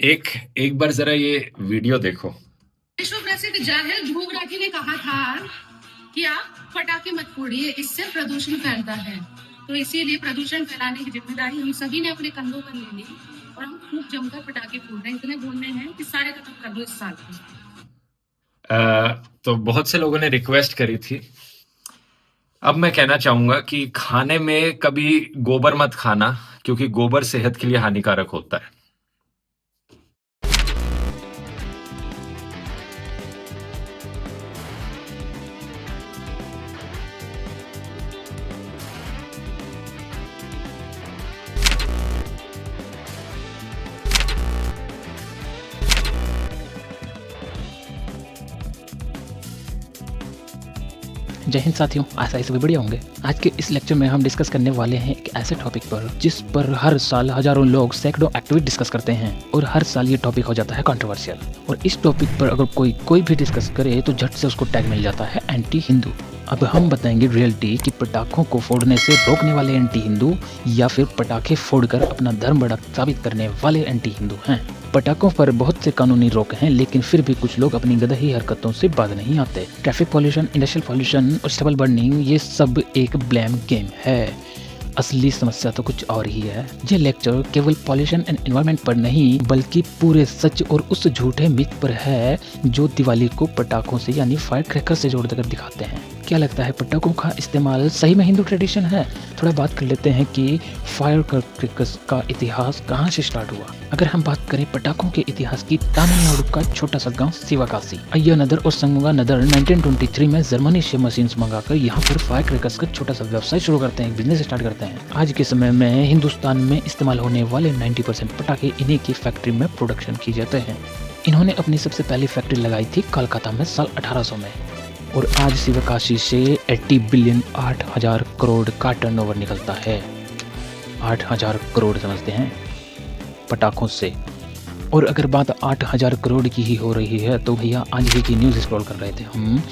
एक एक बार जरा ये वीडियो देखो। विश्व प्रसिद्ध जाहिर ध्रुव राठी ने कहा था कि आप पटाखे मत फोड़िए, इससे प्रदूषण फैलता है। तो इसीलिए प्रदूषण फैलाने की जिम्मेदारी हम सभी ने अपने कंधों पर ले ली और हम खूब जमकर पटाखे फोड़ रहे हैं। इतने बोलने हैं कि सारे खत्म कर दो इस साल को। तो बहुत से लोगों ने रिक्वेस्ट करी थी। अब मैं कहना चाहूंगा कि खाने में कभी गोबर मत खाना, क्योंकि गोबर सेहत के लिए हानिकारक होता है। जय हिंद साथियों, आशा है सभी बढ़िया होंगे। आज के इस लेक्चर में हम डिस्कस करने वाले हैं एक ऐसे टॉपिक पर जिस पर हर साल हजारों लोग सैकड़ों एक्टिविस्ट डिस्कस करते हैं और हर साल ये टॉपिक हो जाता है कंट्रोवर्शियल। और इस टॉपिक पर अगर कोई भी डिस्कस करे तो झट से उसको टैग मिल जाता है एंटी हिंदू। अब हम बताएंगे रियलिटी कि पटाखों को फोड़ने से रोकने वाले एंटी हिंदू या फिर पटाखे फोड़कर अपना धर्म बड़ा साबित करने वाले एंटी हिंदू हैं। पटाखों पर बहुत से कानूनी रोक हैं, लेकिन फिर भी कुछ लोग अपनी गदही हरकतों से बाज नहीं आते। ट्रैफिक पॉल्यूशन, इंडस्ट्रियल पॉल्यूशन और स्टबल बर्निंग, ये सब एक ब्लेम गेम है। असली समस्या तो कुछ और ही है। ये लेक्चर केवल पॉल्यूशन एंड एनवायरनमेंट पर नहीं, बल्कि पूरे सच और उस झूठे मिथ पर है जो दिवाली को पटाखों से यानी फायर क्रैकर से जोड़कर दिखाते हैं। क्या लगता है पटाखों का इस्तेमाल सही में हिंदू ट्रेडिशन है? थोड़ा बात कर लेते हैं कि फायर क्रैकर्स का इतिहास कहाँ से स्टार्ट हुआ। अगर हम बात करें पटाखों के इतिहास की, तमिलनाडु का छोटा सा गांव शिवाकाशी, अय्या नदर और संगंगा नदर 1923 में जर्मनी से मशीन्स मंगाकर यहाँ पर फायर क्रैकर्स का छोटा सा व्यवसाय शुरू करते हैं, बिजनेस स्टार्ट करते हैं। आज के समय में हिंदुस्तान में इस्तेमाल होने वाले 90% पटाखे इन्हीं की फैक्ट्री में प्रोडक्शन किए जाते हैं। इन्होंने अपनी सबसे पहली फैक्ट्री लगाई थी कोलकाता में साल 1800 में और आज शिवकाशी से 80 बिलियन 8,000 करोड़ का टर्नओवर निकलता है। 8,000 करोड़ समझते हैं पटाखों से। और अगर बात 8,000 करोड़ की ही हो रही है तो भैया आज ही की न्यूज़ स्क्रॉल कर रहे थे हम,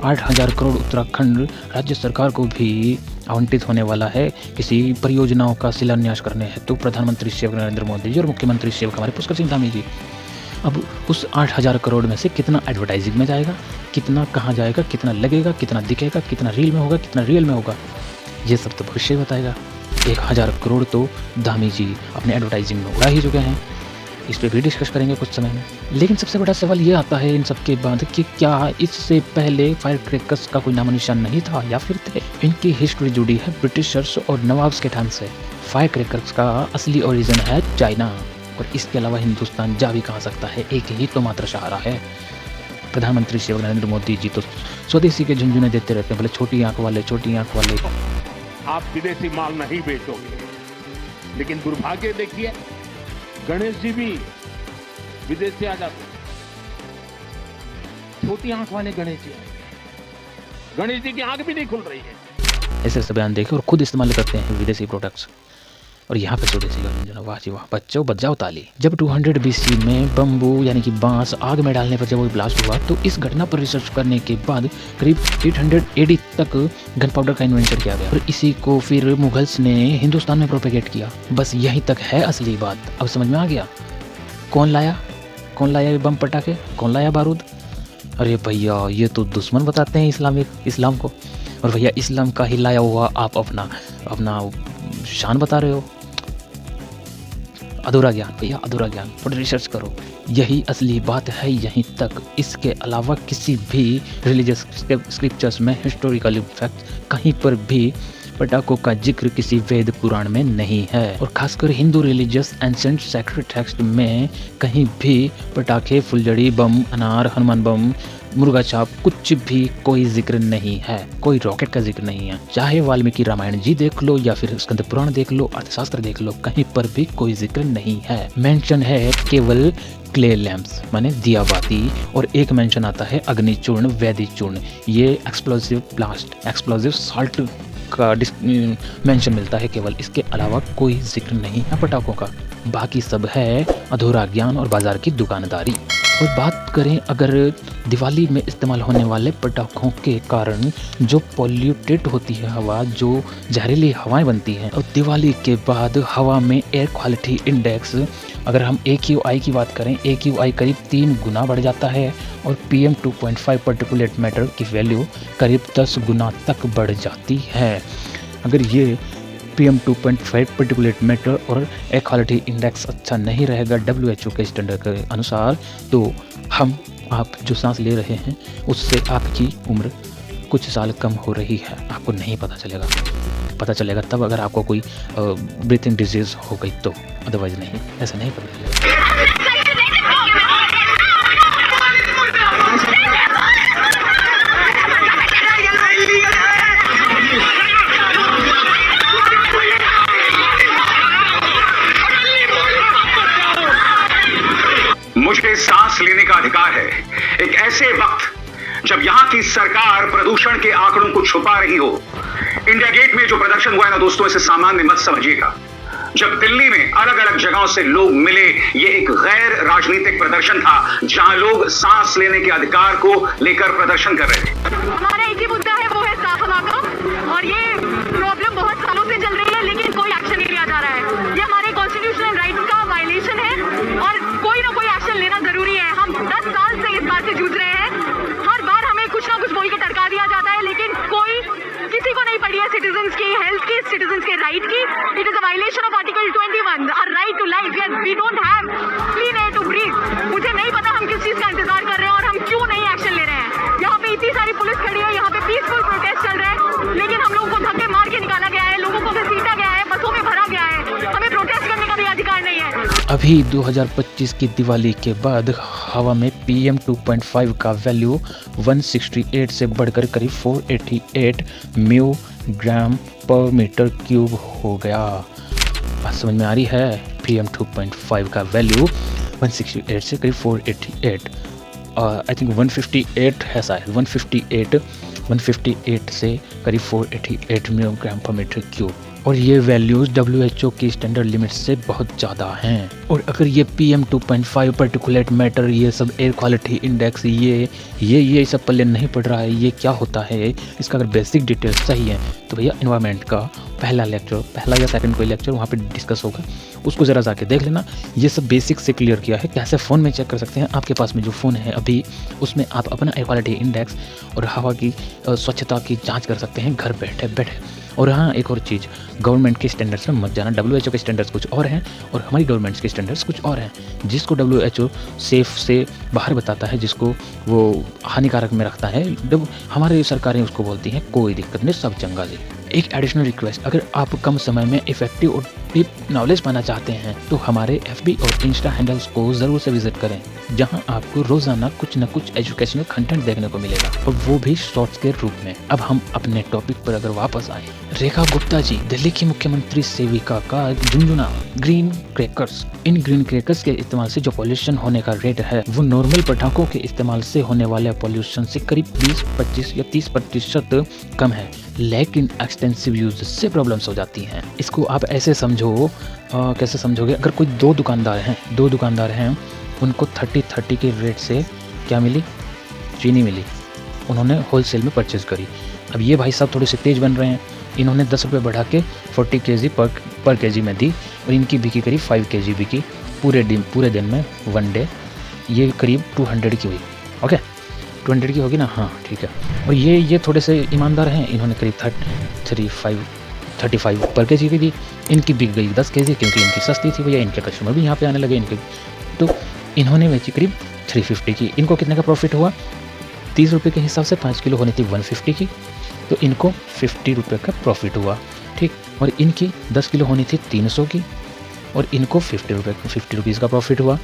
8,000 करोड़ उत्तराखंड राज्य सरकार को भी आवंटित होने वाला है किसी परियोजनाओं का शिलान्यास करने हेतु। तो प्रधानमंत्री श्री नरेंद्र मोदी जी और मुख्यमंत्री श्री हमारे पुष्कर सिंह धामी जी। अब उस 8,000 करोड़ में से कितना एडवर्टाइजिंग में जाएगा, कितना कहाँ जाएगा, कितना लगेगा, कितना दिखेगा, कितना रील में होगा, कितना रियल में होगा, ये सब तो भविष्य बताएगा। 1,000 करोड़ तो धामी जी अपने एडवर्टाइजिंग में उड़ा ही चुके हैं। इस पर भी डिस्कस करेंगे कुछ समय में। लेकिन सबसे बड़ा सवाल ये आता है इन सब के बाद कि क्या इससे पहले फायर क्रैकर्स का कोई नामो निशान नहीं था या फिर थे? इनकी हिस्ट्री जुड़ी है ब्रिटिशर्स और नवाब्स के टाइम से। फायर क्रैकर्स का असली ओरिजिन है चाइना और इसके अलावा हिंदुस्तान जा भी कहाँ सकता है, एक ही तो मात्र सहारा है। प्रधानमंत्री श्री नरेंद्र मोदी जी तो स्वदेशी के झुंझुने देते रहते हैं, बोले छोटी आंख वाले, छोटी आंख वाले। आप विदेशी माल नहीं बेचोगे, लेकिन दुर्भाग्य देखिए गणेश जी भी विदेश से आ जाते हैं। छोटी आंख वाले गणेश जी, गणेश जी की आंख भी नहीं खुल रही है। ऐसे ऐसे बयान देखे और खुद इस्तेमाल करते हैं विदेशी प्रोडक्ट्स, और यहाँ पे स्वदेशी का व्यंजन। वाह जी वाह, बच्चों बजाओ ताली। जब 200 BC में बम्बू यानी कि बांस आग में डालने पर जब वो ब्लास्ट हुआ तो इस घटना पर रिसर्च करने के बाद करीब 800 AD तक गन पाउडर का इन्वेंशन किया गया और इसी को फिर मुगल्स ने हिंदुस्तान में प्रोपेगेट किया। बस यहीं तक है असली बात। अब समझ में आ गया कौन लाया ये बम पटाखे, कौन लाया बारूद? अरे भैया ये तो दुश्मन बताते हैं इस्लाम को, और भैया इस्लाम का ही लाया हुआ आप अपना शान बता रहे हो। अधूरा ज्ञान भैया, अधूरा ज्ञान। थोड़ी रिसर्च करो, यही असली बात है यहीं तक। इसके अलावा किसी भी रिलीजियस स्क्रिप्चर्स में, हिस्टोरिकल फैक्ट कहीं पर भी पटाखों का जिक्र किसी वेद पुराण में नहीं है। और खासकर Hindu religious ancient sacred text में कहीं भी पटाखे, फुलझड़ी बम, अनार, हनुमान बम, मुर्गा छाप, कुछ भी कोई जिक्र नहीं है। कोई रॉकेट का जिक्र नहीं है। चाहे वाल्मीकि रामायण जी देख लो या फिर स्कंद पुराण देख लो, अर्थशास्त्र देख लो, कहीं पर भी कोई जिक्र नहीं है। मेंशन है केवल क्ले लैंप्स माने दिया बाती, और एक मेंशन आता है अग्नि चूर्ण, वैदि चूर्ण। ये एक्सप्लोसिव ब्लास्ट, एक्सप्लोसिव साल्ट का मेंशन मिलता है केवल। इसके अलावा कोई जिक्र नहीं है पटाखों का। बाकी सब है अधूरा ज्ञान और बाजार की दुकानदारी। और बात करें अगर दिवाली में इस्तेमाल होने वाले पटाखों के कारण जो पॉल्यूटेड होती है हवा, जो जहरीली हवाएं बनती हैं, और दिवाली के बाद हवा में एयर क्वालिटी इंडेक्स, अगर हम AQI की बात करें, AQI करीब 3 गुना बढ़ जाता है और PM 2.5 पार्टिकुलेट मैटर की वैल्यू करीब 10 गुना तक बढ़ जाती है। अगर ये PM 2.5 पार्टिकुलेट मैटर और एयर क्वालिटी इंडेक्स अच्छा नहीं रहेगा WHO के स्टैंडर्ड के अनुसार, तो आप जो सांस ले रहे हैं उससे आपकी उम्र कुछ साल कम हो रही है, आपको नहीं पता चलेगा। पता चलेगा तब अगर आपको कोई ब्रीथिंग डिजीज़ हो गई तो, अदरवाइज नहीं, ऐसा नहीं पता चलेगा। मुझे सांस लेने का अधिकार है एक ऐसे वक्त जब यहां की सरकार प्रदूषण के आंकड़ों को छुपा रही हो। इंडिया गेट में जो प्रदर्शन हुआ है ना दोस्तों, इसे सामान्य मत समझिएगा। जब दिल्ली में अलग अलग जगहों से लोग मिले, ये एक गैर राजनीतिक प्रदर्शन था जहां लोग सांस लेने के अधिकार को लेकर प्रदर्शन कर रहे थे। हमारा एक ही मुद्दा है, वो है साफा का, और ये प्रॉब्लम बहुत सालों से चल रही है लेकिन कोई एक्शन नहीं लिया जा रहा है। ये हमारे कॉन्स्टिट्यूशनल राइट्स का वायलेशन है और कोई ना कोई एक्शन लेना जरूरी है। हम 10 साल से इस बात से जूझ रहे हैं, हर बार हमें कुछ ना कुछ बोल के टरका दिया जाता है, लेकिन किसी को नहीं पड़ी है सिटीजंस की हेल्थ की, सिटीजंस के राइट की। It is a violation of article 21, our right to life. We don't have clean air to breathe. मुझे नहीं पता हम किस चीज का इंतजार कर रहे हैं और हम क्यों नहीं एक्शन ले रहे हैं। यहाँ पे इतनी सारी पुलिस खड़ी है, यहाँ पे पीसफुल प्रोटेस्ट चल रहा है, लेकिन हम लोगों को धक्के मार के निकाला गया है, लोगों को घसीटा गया है, बसों में भरा गया है। हमें प्रोटेस्ट करने का भी अधिकार नहीं है। अभी 2025 की दिवाली के बाद हवा में PM 2.5 का वैल्यू 168 से बढ़कर करीब 488 म्यू ग्राम पर मीटर क्यूब हो गया। बात समझ में आ रही है? PM 2.5 का वैल्यू 168 से करीब 488, आई थिंक 158 है शायद, 158 से करीब 488 म्यू ग्राम पर मीटर क्यूब। और ये वैल्यूज़ WHO की स्टैंडर्ड लिमिट से बहुत ज़्यादा हैं। और अगर ये PM 2.5 पार्टिकुलेट मैटर, ये सब एयर क्वालिटी इंडेक्स, ये सब पल्ले नहीं पड़ रहा है, ये क्या होता है, इसका अगर बेसिक डिटेल्स सही है तो भैया इन्वायरमेंट का पहला या सेकंड कोई लेक्चर वहाँ पे डिस्कस होगा, उसको ज़रा जाके देख लेना। ये सब बेसिक से क्लियर किया है, कैसे फ़ोन में चेक कर सकते हैं। आपके पास में जो फ़ोन है अभी, उसमें आप अपना एयर क्वालिटी इंडेक्स और हवा की स्वच्छता की जाँच कर सकते हैं घर बैठे बैठे। और हाँ, एक और चीज़, गवर्नमेंट के स्टैंडर्ड्स में मत जाना। WHO के स्टैंडर्ड्स कुछ और हैं और हमारी गवर्नमेंट के स्टैंडर्ड्स कुछ और हैं। जिसको WHO सेफ से बाहर बताता है, जिसको वो हानिकारक में रखता है, जब हमारी सरकारें उसको बोलती हैं कोई दिक्कत नहीं, सब चंगा जी। एक एडिशनल रिक्वेस्ट, अगर आप कम समय में इफेक्टिव और डीप नॉलेज पाना चाहते हैं तो हमारे FB और इंस्टा हैंडल्स को ज़रूर से विजिट करें, जहां आपको रोज़ाना कुछ न कुछ एजुकेशनल कंटेंट देखने को मिलेगा, और वो भी शॉर्ट्स के रूप में। अब हम अपने टॉपिक पर अगर वापस आए, रेखा गुप्ता जी, दिल्ली की मुख्यमंत्री सेविका का झुंझुना ग्रीन क्रैकर्स। इन ग्रीन क्रैकर्स के इस्तेमाल से जो पॉल्यूशन होने का रेट है वो नॉर्मल पटाखों के इस्तेमाल से होने वाले पॉल्यूशन से करीब 20, 25 या 30% कम है, लेकिन एक्सटेंसिव यूज से प्रॉब्लम्स हो जाती हैं। इसको आप ऐसे समझो, कैसे समझोगे, अगर कोई दो दुकानदार हैं, उनको 30 के रेट से क्या मिली, चीनी मिली, उन्होंने होलसेल में परचेज करी। अब ये भाई साहब थोड़े से तेज बन रहे हैं, इन्होंने 10 रुपये बढ़ा के 40 kg पर केजी में दी, और इनकी बिकी करीब 5 kg बिकी पूरे दिन में, 1 डे, ये करीब 200 की हुई। ओके, 200 की होगी ना, हाँ ठीक है। और ये थोड़े से ईमानदार हैं, इन्होंने करीब 35 पर केजी की दी, इनकी बिक गई 10 kg, क्योंकि इनकी सस्ती थी भैया, इनके कस्टमर भी यहाँ पे आने लगे इनके, तो इन्होंने बेची करीब 350 की। इनको कितने का प्रॉफिट हुआ? 30 रुपये के हिसाब से 5 किलो होनी थी 150 की, तो इनको 50 रुपये का प्रॉफिट हुआ, ठीक। और इनकी 10 किलो होनी थी 300 की, और इनको 50 रुपीज़ का प्रॉफिट हुआ।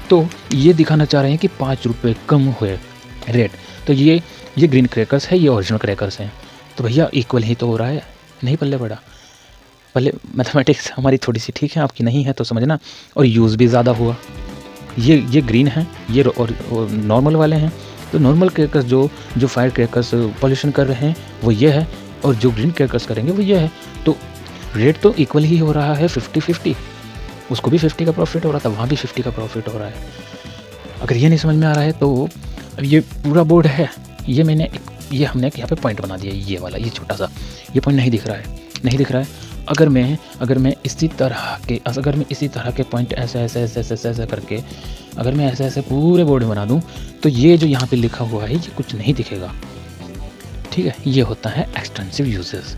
तो ये दिखाना चाह रहे हैं कि 5 रुपये कम हुए रेट। तो ये ग्रीन क्रैकर्स है, ये ओरिजिनल क्रैकर्स हैं, तो भैया इक्वल ही तो हो रहा है, नहीं पल्ले पड़ा। पहले मैथमेटिक्स हमारी थोड़ी सी ठीक है, आपकी नहीं है तो समझना। और यूज़ भी ज़्यादा हुआ। ये ग्रीन है, ये और नॉर्मल वाले हैं, तो नॉर्मल क्रैकर्स जो फायर क्रैकर्स पॉल्यूशन कर रहे हैं वो ये है, और जो ग्रीन क्रैकर्स करेंगे वो ये है। तो रेट तो इक्वल ही हो रहा है, 50-50। उसको भी 50 का प्रॉफिट हो रहा था, वहाँ भी 50 का प्रॉफिट हो रहा है। अगर ये नहीं समझ में आ रहा है तो अब ये पूरा बोर्ड है, ये हमने यहाँ पे पॉइंट बना दिया, ये वाला, ये छोटा सा, ये पॉइंट नहीं दिख रहा है। अगर मैं इसी तरह के पॉइंट ऐसे करके अगर मैं ऐसे पूरे बोर्ड में बना दूं तो ये जो यहाँ पे लिखा हुआ है ये कुछ नहीं दिखेगा। ठीक है, ये होता है एक्सटेंसिव यूजेस।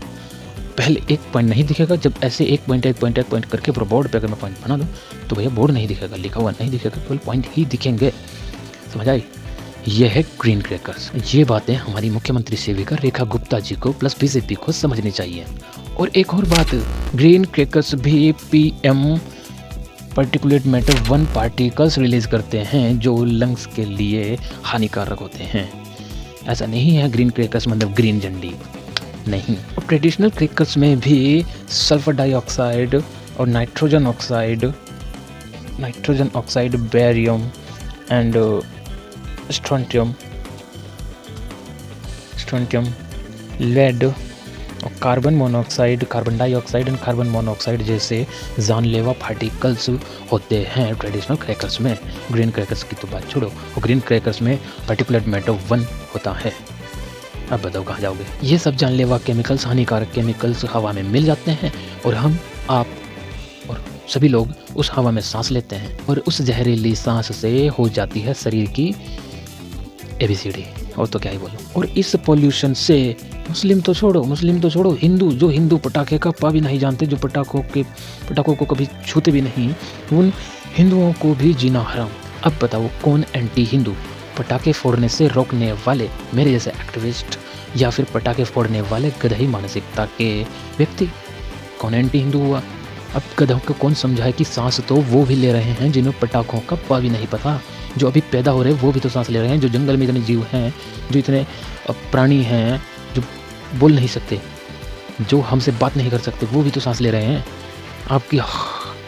पहले एक पॉइंट नहीं दिखेगा, जब ऐसे एक पॉइंट करके पूरा बोर्ड पे अगर मैं पॉइंट बना दूं तो भैया बोर्ड नहीं दिखेगा, लिखा हुआ नहीं दिखेगा, केवल पॉइंट ही दिखेंगे। समझ आई? ये है ग्रीन क्रैकर्स। ये बातें हमारी मुख्यमंत्री सेविका रेखा गुप्ता जी को प्लस बीजेपी को समझनी चाहिए। और एक और बात, ग्रीन क्रैकर्स भी PM particulate matter 1 particles release करते हैं जो लंग्स के लिए हानिकारक होते हैं। ऐसा नहीं है ग्रीन क्रैकर्स मतलब ग्रीन झंडी, नहीं। और ट्रेडिशनल क्रैकर्स में भी सल्फर डाइऑक्साइड और nitrogen oxide, barium and strontium, lead और carbon monoxide, carbon dioxide and carbon monoxide जैसे जानलेवा पार्टिकल्स होते हैं ट्रेडिशनल क्रैकर्स में। ग्रीन क्रैकर्स की तो बात छोड़ो, और ग्रीन क्रैकर्स में पार्टिकुलेट मैटर 1 होता है। अब बताओ कहाँ जाओगे? ये सब जानलेवा केमिकल्स, हानिकारक केमिकल्स हवा में मिल जाते हैं और हम, आप और सभी लोग उस हवा में सांस लेते हैं, और उस जहरीली सांस से हो जाती है शरीर की ABCD, और तो क्या ही बोलूं। और इस पोल्यूशन से मुस्लिम तो छोड़ो, हिंदू पटाखे का पा भी नहीं जानते, जो पटाखों को कभी छूते भी नहीं, उन हिंदुओं को भी जीना हराम। अब बताओ कौन एंटी हिंदू? पटाखे फोड़ने से रोकने वाले मेरे जैसे एक्टिविस्ट, या फिर पटाखे फोड़ने वाले गधई मानसिकता के व्यक्ति? कौन एंटी हिंदू हुआ? अब गधों को कौन समझाए कि सांस तो वो भी ले रहे हैं जिन्हें पटाखों का पा भी नहीं पता। जो अभी पैदा हो रहे हैं वो भी तो सांस ले रहे हैं। जो जंगल में इतने जीव हैं, जो इतने प्राणी हैं जो बोल नहीं सकते, जो हमसे बात नहीं कर सकते, वो भी तो सांस ले रहे हैं। आपकी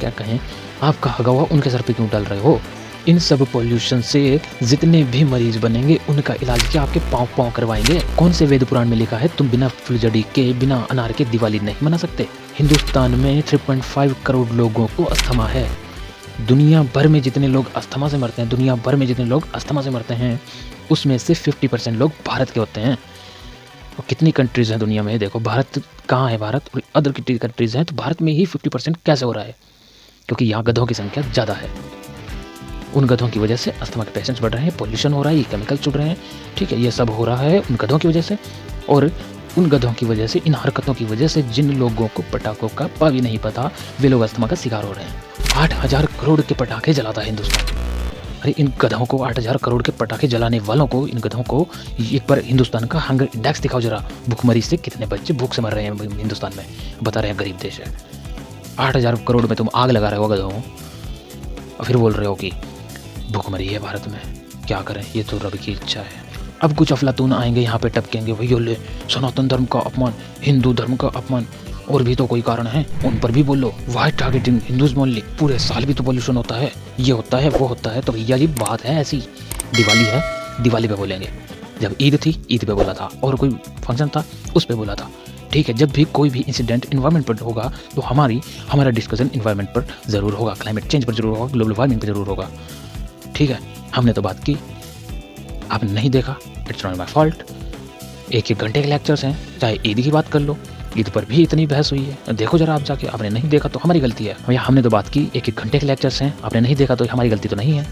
क्या कहें, आपका हगावा उनके सर पे क्यों डाल रहे हो? इन सब पॉल्यूशन से जितने भी मरीज बनेंगे उनका इलाज क्या आपके पाँव करवाएंगे? कौन से वेद पुराण में लिखा है तुम बिना फुलझड़ी के, बिना अनार के दिवाली नहीं मना सकते? हिंदुस्तान में 3.5 करोड़ लोगों को अस्थमा है। दुनिया भर में जितने लोग अस्थमा से मरते हैं उसमें से 50% लोग भारत के होते हैं। और कितनी कंट्रीज़ हैं दुनिया में, देखो भारत कहाँ है, भारत और अदर कंट्रीज़ हैं, तो भारत में ही 50% कैसे हो रहा है? क्योंकि यहाँ गधों की संख्या ज़्यादा है। उन गधों की वजह से अस्थमा के पेशेंट्स बढ़ रहे हैं, पोल्यूशन हो रहा है, ये केमिकल छूट रहे हैं। ठीक है, ये सब हो रहा है उन गधों की वजह से, और उन गधों की वजह से, इन हरकतों की वजह से जिन लोगों को पटाखों का पा भी नहीं पता, वे लोग अस्थमा का शिकार हो रहे हैं। 8,000 करोड़ के पटाखे जलाता है हिंदुस्तान। अरे इन गधों को, 8,000 करोड़ के पटाखे जलाने वालों को, इन गधों को एक बार हिंदुस्तान का हंगर इंडेक्स दिखाओ जरा। भूखमरी से कितने बच्चे भूख से मर रहे हैं हिंदुस्तान में, बता रहे हैं गरीब देश है। 8,000 करोड़ में तुम आग लगा रहे हो गधों, और फिर बोल रहे हो कि भूखमरी है भारत में। क्या करें, ये तो रब की इच्छा है। अब कुछ अफलातून आएंगे यहाँ पे टपकेंगे, भैया ले सनातन धर्म का अपमान, हिंदू धर्म का अपमान, और भी तो कोई कारण है, उन पर भी बोलो। वाई टारगेटिंग हिंदूज ओनली, पूरे साल भी तो पोल्यूशन होता है, ये होता है वो होता है। तो भैया जी बात है ऐसी, दिवाली है, दिवाली पे बोलेंगे। जब ईद थी, ईद पे बोला था, और कोई फंक्शन था उस पे बोला था। ठीक है, जब भी कोई भी इंसिडेंट इन्वायरमेंट पर होगा तो हमारा डिस्कशन इन्वायरमेंट पर ज़रूर होगा, क्लाइमेट चेंज पर ज़रूर होगा, ग्लोबल वार्मिंग पर ज़रूर होगा। ठीक है, हमने तो बात की, आपने नहीं देखा, इट्स नॉट माई फॉल्ट। 1-1 घंटे के लेक्चर्स हैं, चाहे ईद की बात कर लो, ईद पर भी इतनी बहस हुई है, देखो जरा आप जाके। आपने नहीं देखा तो हमारी गलती है भैया, हमने तो बात की, 1-1 घंटे के लेक्चर्स हैं, आपने नहीं देखा तो हमारी गलती तो नहीं है।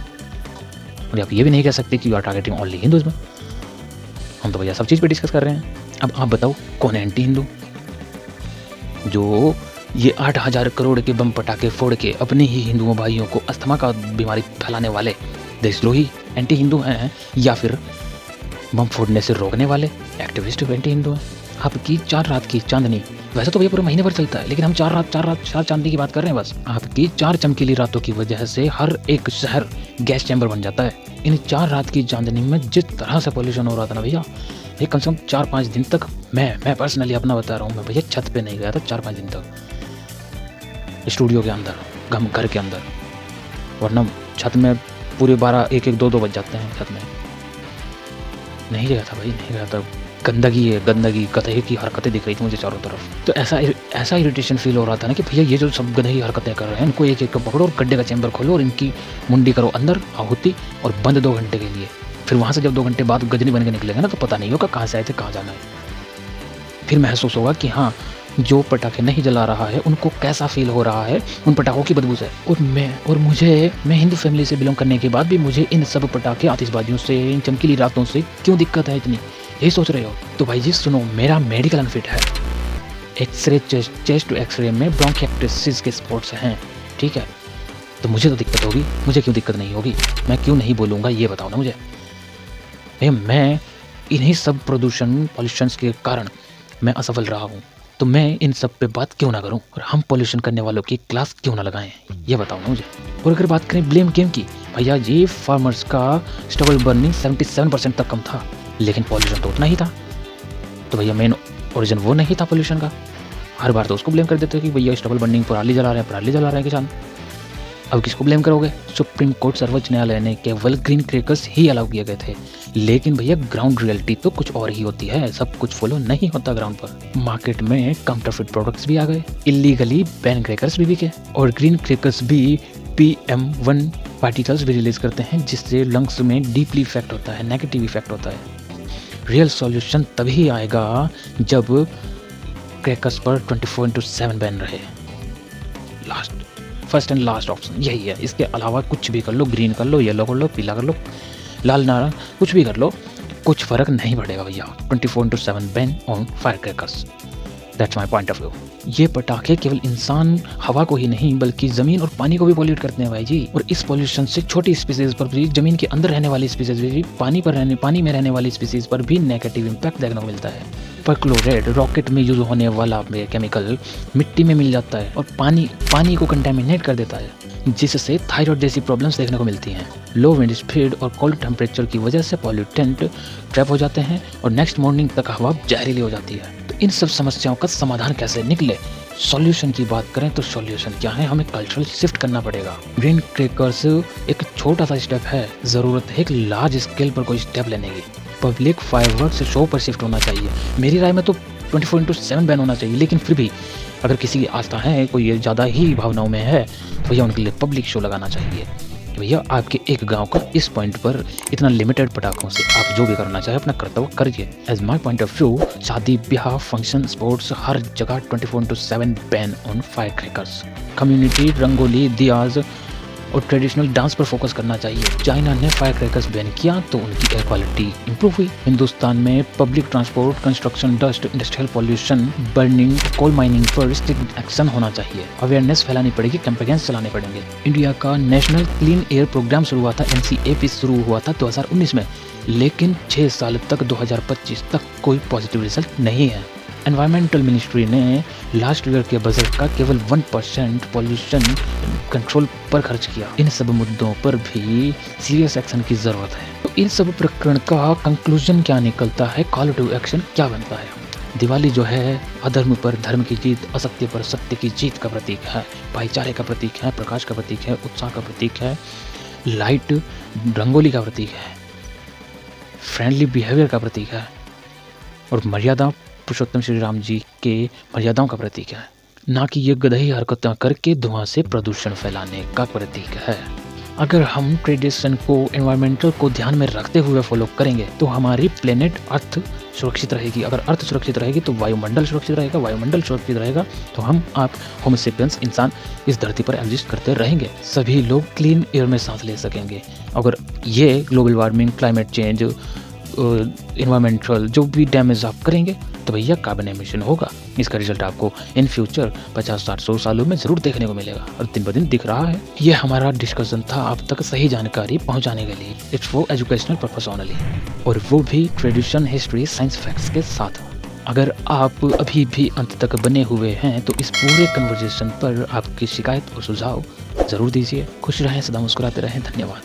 और आप ये भी नहीं कह सकते कि you are targeting only Hindus में। हम तो भैया सब चीज़ पे डिस्कस कर रहे हैं। अब आप बताओ कौन है एंटी हिंदू? जो ये 8,000 करोड़ के बम पटाखे फोड़ के अपने ही हिंदुओं भाइयों को अस्थमा का बीमारी फैलाने वाले देशद्रोही एंटी हिंदू हैं, या फिर बम फोड़ने से रोकने वाले एक्टिविस्ट एंटी हिंदू हैं? आपकी 4 रात की चांदनी, वैसे तो भैया पूरे महीने भर चलता है, लेकिन हम 4 चांदनी की बात कर रहे हैं बस। आपकी 4 चमकीली रातों की वजह से हर एक शहर गैस चैम्बर बन जाता है। इन 4 रात की चांदनी में जिस तरह से पोल्यूशन हो रहा था ना भैया, ये कम से कम 4-5 दिन तक, मैं पर्सनली अपना बता रहा हूँ, मैं भैया छत पे नहीं गया था 4-5 दिन तक, स्टूडियो के अंदर, घर के अंदर, वरना छत में पूरे 12, 1-1, 2-2 बज जाते हैं छत में। नहीं गया था भाई, नहीं गया था, गंदगी है, गंदगी, गधे की हरकतें दिख रही थी मुझे चारों तरफ। तो ऐसा इरिटेशन फील हो रहा था ना कि भैया ये जो सब गधे की हरकतें कर रहे हैं, इनको एक एक पकड़ो और गड्ढे का चैम्बर खोलो और इनकी मुंडी करो अंदर आहुति और बंद 2 घंटे के लिए। फिर वहाँ से जब 2 घंटे बाद गजनी बन के निकलेंगे ना, तो पता नहीं होगा कहाँ से आए थे, कहाँ जाना है। फिर महसूस होगा कि हाँ, जो पटाखे नहीं जला रहा है उनको कैसा फील हो रहा है उन पटाखों की बदबू से। और मैं हिंदू फैमिली से बिलोंग करने के बाद भी मुझे इन सब पटाखे, आतिशबाजियों से, इन चमकीली रातों से क्यों दिक्कत है इतनी, यही सोच रहे हो? तो भाई जी सुनो, मेरा मेडिकल अनफिट है। एक्सरे चेस्ट एक्सरे में ब्रोंकिएक्टिस के स्पॉट्स हैं, ठीक है? तो मुझे तो दिक्कत होगी, मुझे क्यों दिक्कत नहीं होगी? मैं क्यों नहीं बोलूँगा ये बताओ ना मुझे। भैया मैं इन्हीं सब पॉल्यूशंस के कारण मैं असफल रहा हूँ, तो मैं इन सब पे बात क्यों ना करूं और हम पॉल्यूशन करने वालों की क्लास क्यों ना लगाएं, ये बताओ ना मुझे। और अगर बात करें ब्लेम गेम की, भैया ये फार्मर्स का स्टबल बर्निंग 77% तक कम था, लेकिन पॉल्यूशन तो उतना ही था। तो भैया मेन ओरिजिन वो नहीं था पॉल्यूशन का। हर बार तो उसको ब्लेम कर देते कि भैया स्टबल बर्निंग पराली जला रहे हैं किसान। अब किसको ब्लेम करोगे? सुप्रीम कोर्ट सर्वोच्च न्यायालय ने केवल ग्रीन क्रैकर्स ही अलाउ किए गए थे, लेकिन भैया ग्राउंड रियलिटी तो कुछ और ही होती है, सब कुछ फॉलो नहीं होता ग्राउंड पर। मार्केट में काउंटरफिट प्रोडक्ट्स भी आ गए, इलीगली बैन क्रैकर्स भी बिके, और ग्रीन क्रैकर्स भी PM1 पार्टिकल्स भी रिलीज करते हैं, जिससे लंग्स में डीपली इफेक्ट होता है, नेगेटिव इफेक्ट होता है। रियल सॉल्यूशन तभी आएगा जब क्रैकर्स पर 24/7 बैन रहे। फर्स्ट एंड लास्ट ऑप्शन यही है। इसके अलावा कुछ भी कर लो, ग्रीन कर लो, येलो कर लो, पीला कर लो, लाल नारंग, कुछ भी कर लो, कुछ फर्क नहीं पड़ेगा भैया। 24/7 ban on fire crackers, that's my point of view. ये पटाखे केवल इंसान हवा को ही नहीं बल्कि जमीन और पानी को भी पॉल्यूट करते हैं भाई जी। और इस पॉल्यूशन से छोटी स्पीसीज पर भी, जमीन के अंदर रहने वाली स्पीसीज भी, पानी में रहने वाली स्पीसीज पर भी नेगेटिव इम्पैक्ट देखने को मिलता है। परक्लोरेट रॉकेट में यूज होने वाला केमिकल मिट्टी में मिल जाता है और पानी को कंटेमिनेट कर देता है, जिससे थायराइड जैसी प्रॉब्लम्स देखने को मिलती हैं। लो विंड स्पीड और कोल्ड टेम्परेचर की वजह से पॉल्यूटेंट ट्रैप हो जाते हैं और नेक्स्ट मॉर्निंग तक हवा जहरीली हो जाती है। तो इन सब समस्याओं का समाधान कैसे निकले? सॉल्यूशन की बात करें तो सॉल्यूशन क्या है? हमें कल्चरल शिफ्ट करना पड़ेगा। ग्रीन क्रैकर्स एक छोटा सा स्टेप है, जरूरत है एक लार्ज स्केल पर कोई स्टेप लेने की। पब्लिक फायरवर्क्स शो पर शिफ्ट होना चाहिए। मेरी राय में तो 24/7 बैन होना चाहिए, लेकिन फिर भी अगर किसी की आस्था है, कोई ज़्यादा ही भावनाओं में है, तो भैया उनके लिए पब्लिक शो लगाना चाहिए। भैया आपके एक गांव का इस पॉइंट पर इतना लिमिटेड पटाखों से आप जो भी करना चाहे अपना कर्तव्य करिए। As my point of view, शादी ब्याह फंक्शन स्पोर्ट्स हर जगह 24/7 ban on fire crackers. Community rangoli diyas और ट्रेडिशनल डांस पर फोकस करना चाहिए। चाइना ने फायर क्रैकर्स बैन किया तो उनकी एयर क्वालिटी इंप्रूव हुई। हिंदुस्तान में public transport, construction dust, industrial pollution, burning, coal mining पर स्ट्रिक्ट एक्शन होना चाहिए। अवेयरनेस फैलानी पड़ेगी, कैंपेन्स चलाने पड़ेंगे। इंडिया का नेशनल क्लीन एयर प्रोग्राम शुरू हुआ था, NCAP शुरू हुआ था 2019 में, लेकिन 6 साल तक 2025 तक कोई पॉजिटिव रिजल्ट नहीं है। एनवायरमेंटल मिनिस्ट्री ने लास्ट ईयर के बजट का केवल 1% पॉल्यूशन कंट्रोल पर खर्च किया। इन सब मुद्दों पर भी सीरियस एक्शन की जरूरत है। तो इन सब प्रकरण का कंक्लूजन क्या निकलता है, कॉल टू एक्शन क्या बनता है? दिवाली जो है अधर्म पर धर्म की जीत, असत्य पर सत्य की जीत का प्रतीक है, भाईचारे का प्रतीक है, प्रकाश का प्रतीक है, उत्साह का प्रतीक है, लाइट रंगोली का प्रतीक है, फ्रेंडली बिहेवियर का प्रतीक है, और मर्यादा पुरुषोत्तम श्री राम जी के मर्यादाओं का प्रतीक है, ना कि ये गधई हरकतें करके धुआं से प्रदूषण फैलाने का प्रतीक है। अगर हम ट्रेडिशन को, एनवायरमेंटल को ध्यान में रखते हुए फॉलो करेंगे तो हमारी प्लेनेट अर्थ सुरक्षित रहेगी। अगर अर्थ सुरक्षित रहेगी तो वायुमंडल सुरक्षित रहेगा, वायुमंडल सुरक्षित रहेगा तो हम आप होमो सेपियंस इंसान इस धरती पर एग्जिस्ट करते रहेंगे। सभी लोग क्लीन एयर में सांस ले सकेंगे। अगर ये global warming, climate change, environmental जो भी डैमेज आप करेंगे तो भैया कार्बन एमिशन होगा। इसका रिजल्ट आपको इन फ्यूचर 50-60-100 सालों में जरूर देखने को मिलेगा और दिन ब दिन दिख रहा है। ये हमारा डिस्कशन था आप तक सही जानकारी पहुंचाने के लिए। It's for educational purpose only, और वो भी ट्रेडिशन, हिस्ट्री, साइंस फैक्ट्स के साथ। अगर आप अभी भी अंत तक बने हुए हैं तो इस पूरे कन्वर्सेशन पर आपकी शिकायत और सुझाव जरूर दीजिए। खुश रहें, सदा मुस्कुराते रहें। धन्यवाद।